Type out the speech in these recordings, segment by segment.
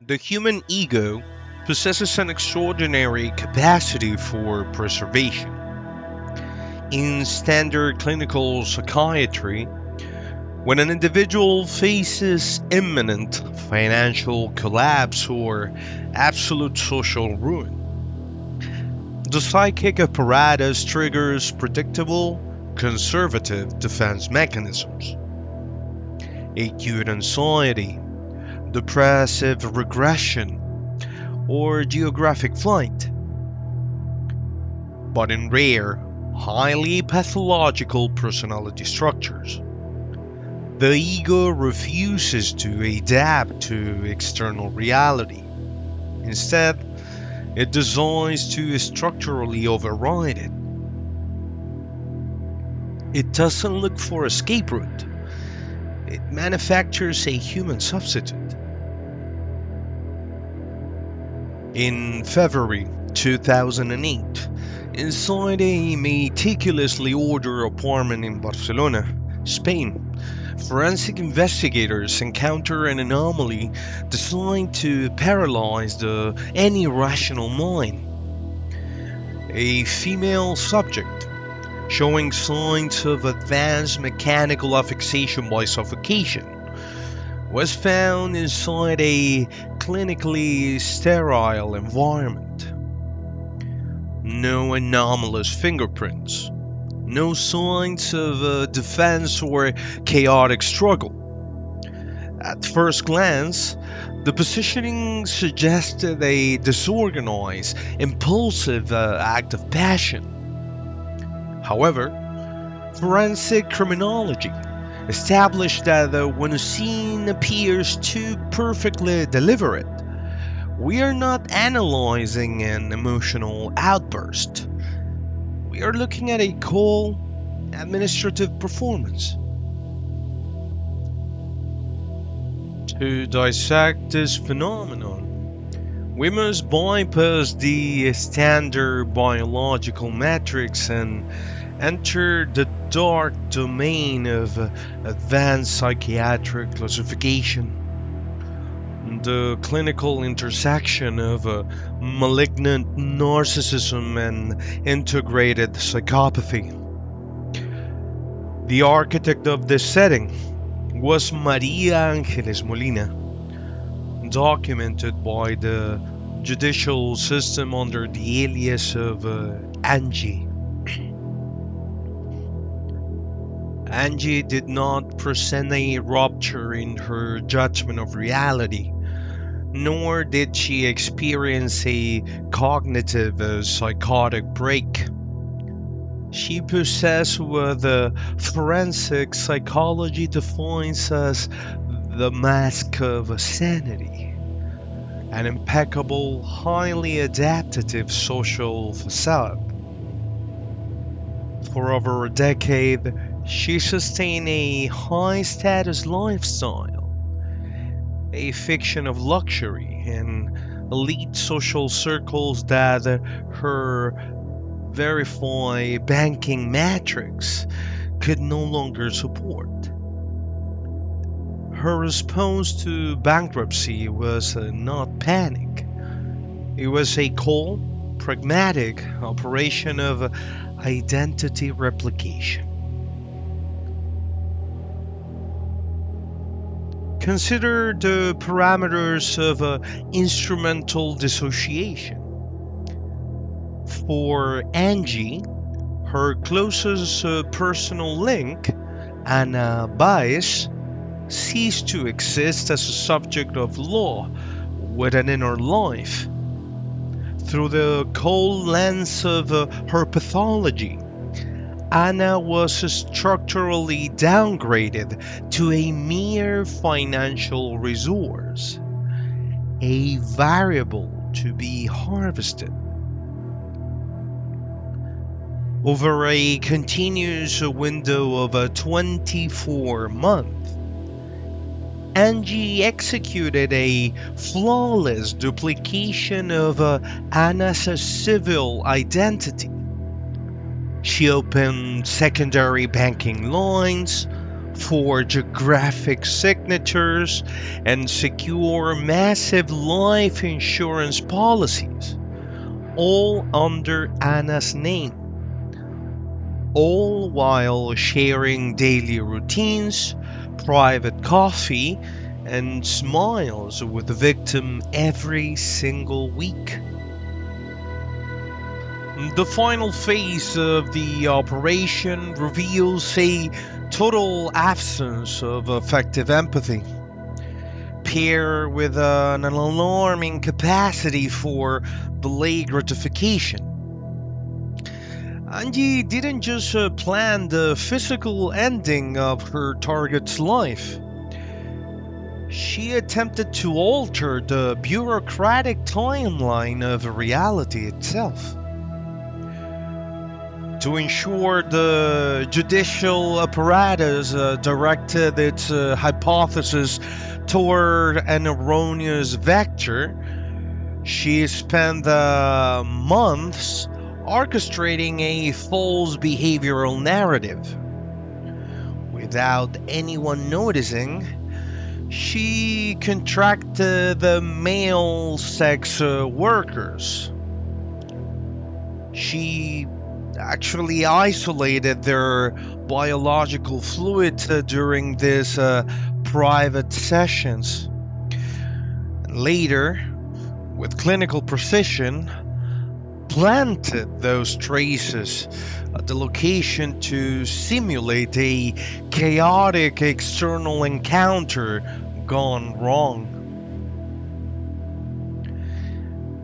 The human ego possesses an extraordinary capacity for preservation. In standard clinical psychiatry, when an individual faces imminent financial collapse or absolute social ruin, the psychic apparatus triggers predictable, conservative defense mechanisms. Acute anxiety, depressive regression, or geographic flight. But in rare, highly pathological personality structures, the ego refuses to adapt to external reality. Instead, it decides to structurally override it. It doesn't look for an escape route. It manufactures a human substitute. In February 2008, inside a meticulously ordered apartment in Barcelona, Spain, forensic investigators encounter an anomaly designed to paralyze any rational mind. A female subject showing signs of advanced mechanical asphyxiation by suffocation was found inside a clinically sterile environment. No anomalous fingerprints, no signs of defense or chaotic struggle. At first glance, the positioning suggested a disorganized, impulsive act of passion. However, forensic criminology established that when a scene appears too perfectly deliberate, we are not analyzing an emotional outburst. We are looking at a cold, administrative performance. To dissect this phenomenon, we must bypass the standard biological metrics and enter the dark domain of advanced psychiatric classification, the clinical intersection of malignant narcissism and integrated psychopathy. The architect of this setting was María Ángeles Molina, documented by the judicial system under the alias of Angie. Angie did not present a rupture in her judgment of reality, nor did she experience a cognitive psychotic break. She possessed what forensic psychology defines as the mask of sanity, an impeccable, highly adaptive social facade. For over a decade, she sustained a high-status lifestyle, a fiction of luxury and elite social circles that her verified banking matrix could no longer support. Her response to bankruptcy was not panic. It was a cold, pragmatic operation of identity replication. Consider the parameters of instrumental dissociation. For Angie, her closest personal link, Anna Bias, ceased to exist as a subject of law with an inner life. Through the cold lens of her pathology, Anna was structurally downgraded to a mere financial resource, a variable to be harvested. Over a continuous window of 24 months, Angie executed a flawless duplication of Anna's civil identity. She opened secondary banking lines, for geographic signatures, and secure massive life insurance policies, all under Anna's name, all while sharing daily routines, private coffee, and smiles with the victim every single week. The final phase of the operation reveals a total absence of effective empathy, paired with an alarming capacity for delayed gratification. Angie didn't just plan the physical ending of her target's life. She attempted to alter the bureaucratic timeline of reality itself. To ensure the judicial apparatus directed its hypothesis toward an erroneous vector, she spent months orchestrating a false behavioral narrative. Without anyone noticing, she contracted the male sex workers. She actually isolated their biological fluids during these private sessions. Later, with clinical precision, planted those traces at the location to simulate a chaotic external encounter gone wrong.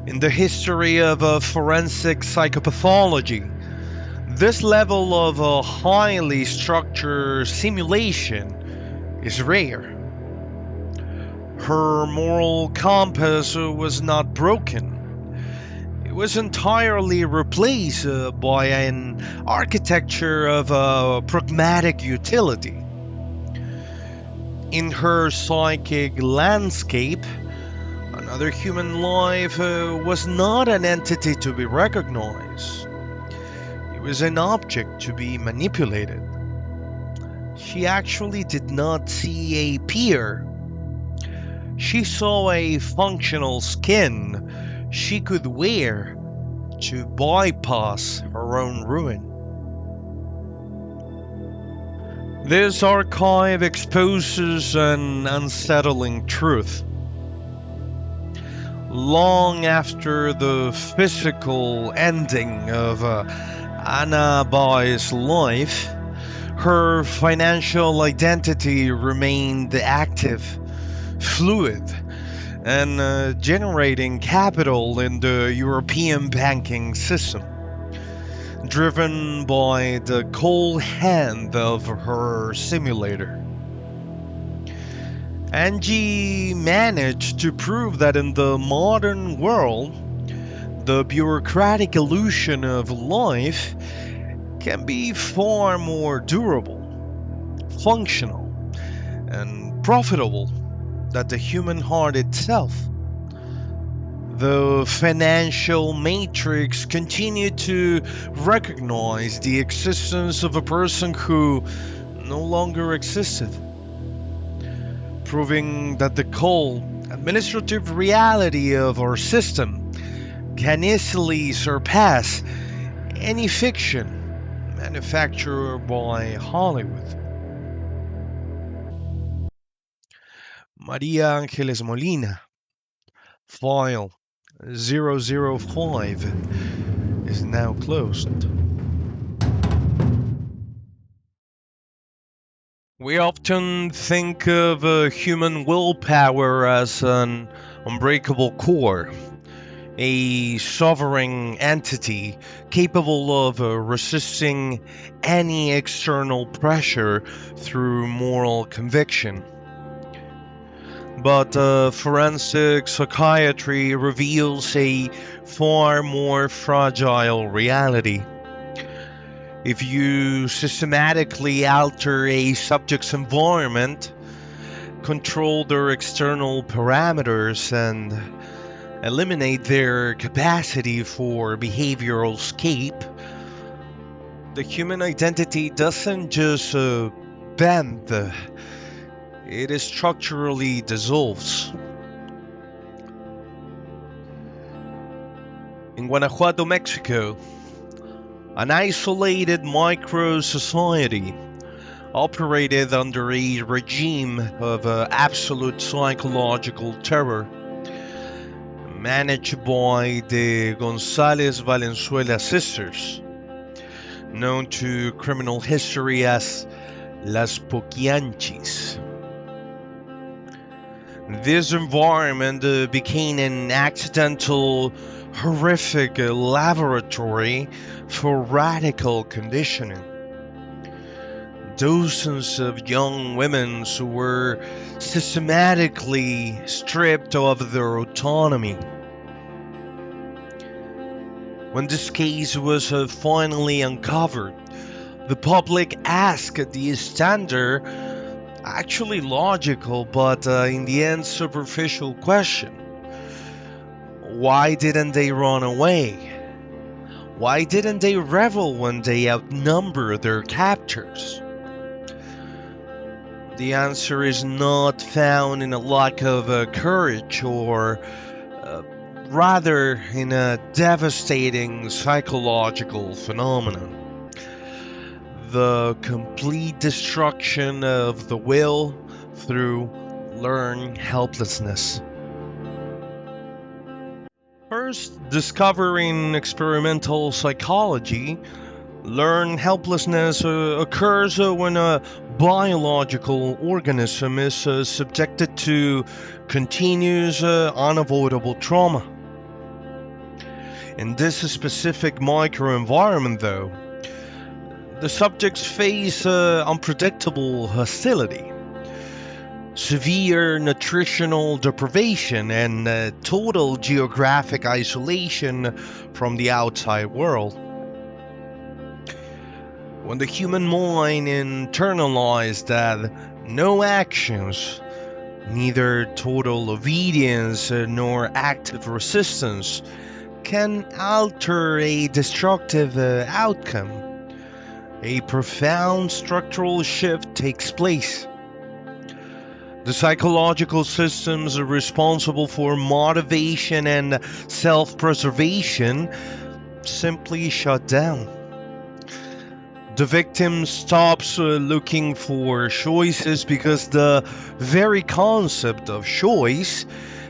In the history of forensic psychopathology, this level of a highly structured simulation is rare. Her moral compass was not broken. It was entirely replaced by an architecture of pragmatic utility. In her psychic landscape, another human life was not an entity to be recognized. It was an object to be manipulated. She actually did not see a peer. She saw a functional skin she could wear to bypass her own ruin. This archive exposes an unsettling truth. Long after the physical ending of Anna Bai's life, her financial identity remained active, fluid, and generating capital in the European banking system, driven by the cold hand of her simulator. Angie managed to prove that in the modern world, the bureaucratic illusion of life can be far more durable, functional, and profitable than the human heart itself. The financial matrix continued to recognize the existence of a person who no longer existed, proving that the cold, administrative reality of our system can easily surpass any fiction manufactured by Hollywood. María Ángeles Molina, file 005, is now closed. We often think of human willpower as an unbreakable core, a sovereign entity capable of resisting any external pressure through moral conviction. But forensic psychiatry reveals a far more fragile reality. If you systematically alter a subject's environment, control their external parameters, and eliminate their capacity for behavioral escape, the human identity doesn't just bend, it structurally dissolves. In Guanajuato, Mexico, an isolated micro-society operated under a regime of absolute psychological terror, managed by the González Valenzuela sisters, known to criminal history as las Poquianchis. This environment became an accidental, horrific laboratory for radical conditioning. Dozens of young women who were systematically stripped of their autonomy. When this case was finally uncovered, the public asked the standard, actually logical, but in the end superficial question. Why didn't they run away? Why didn't they revel when they outnumbered their captors? The answer is not found in a lack of courage, or rather in a devastating psychological phenomenon. The complete destruction of the will through learned helplessness. First, discovering experimental psychology, learned helplessness occurs when a biological organism is subjected to continuous, unavoidable trauma. In this specific microenvironment, though, the subjects face unpredictable hostility, severe nutritional deprivation, and total geographic isolation from the outside world. When the human mind internalized that no actions, neither total obedience nor active resistance, can alter a destructive outcome, a profound structural shift takes place. The psychological systems responsible for motivation and self-preservation simply shut down. The victim stops looking for choices because the very concept of choice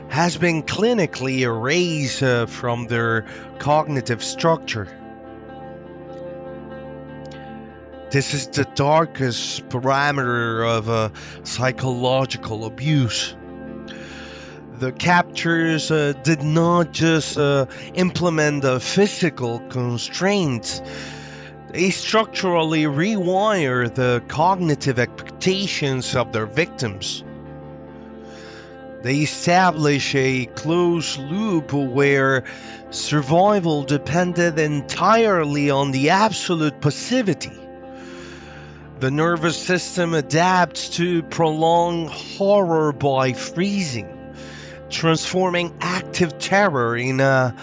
has been clinically erased from their cognitive structure. This is the darkest parameter of psychological abuse. The captors did not just implement the physical constraints. They structurally rewire the cognitive expectations of their victims. They establish a closed loop where survival depended entirely on the absolute passivity. The nervous system adapts to prolonged horror by freezing, transforming active terror into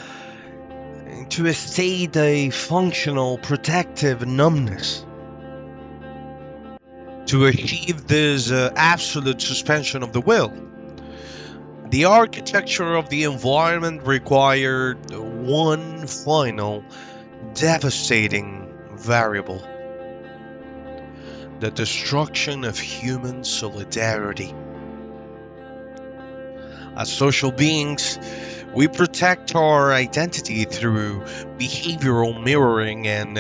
a state of functional protective numbness. To achieve this absolute suspension of the will, the architecture of the environment required one final, devastating variable: the destruction of human solidarity. As social beings, we protect our identity through behavioral mirroring and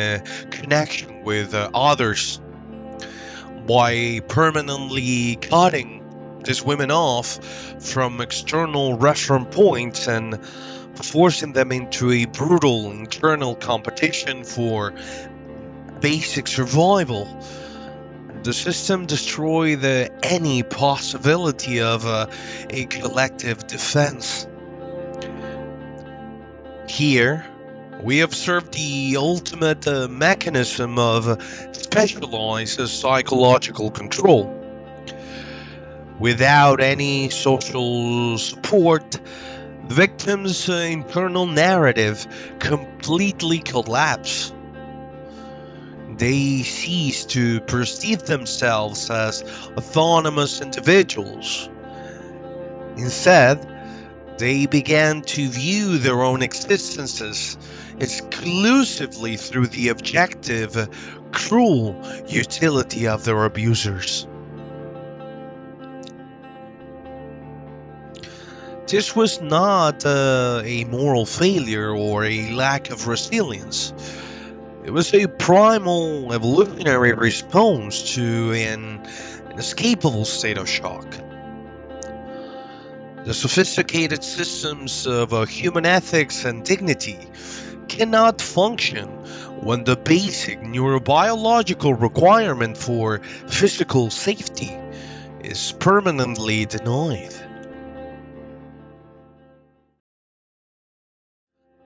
connection with others. By permanently cutting these women off from external reference points and forcing them into a brutal internal competition for basic survival, the system destroys any possibility of a collective defense. Here, we observe the ultimate mechanism of specialized psychological control. Without any social support, the victim's internal narrative completely collapses. They ceased to perceive themselves as autonomous individuals. Instead, they began to view their own existences exclusively through the objective, cruel utility of their abusers. This was not a moral failure or a lack of resilience. It was a primal evolutionary response to an inescapable state of shock. The sophisticated systems of human ethics and dignity cannot function when the basic neurobiological requirement for physical safety is permanently denied.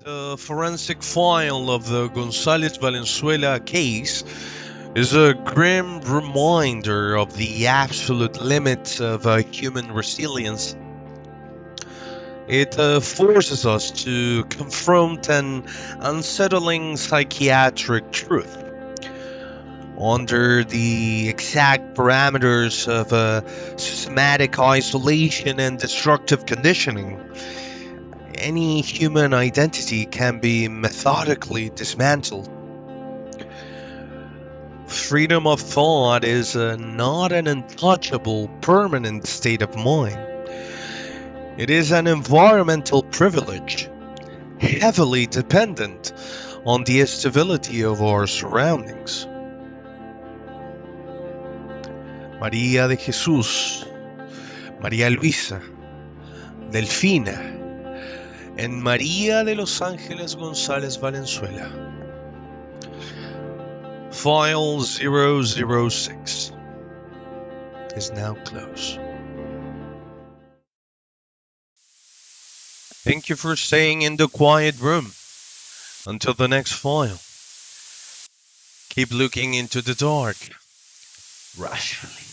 The forensic file of the González Valenzuela case is a grim reminder of the absolute limits of human resilience. It forces us to confront an unsettling psychiatric truth. Under the exact parameters of systematic isolation and destructive conditioning, any human identity can be methodically dismantled. Freedom of thought is not an untouchable, permanent state of mind. It is an environmental privilege, heavily dependent on the stability of our surroundings. María de Jesús, María Luisa, Delfina, and María de Los Ángeles González Valenzuela. File 006 is now closed. Thank you for staying in the quiet room. Until the next file, keep looking into the dark rationally.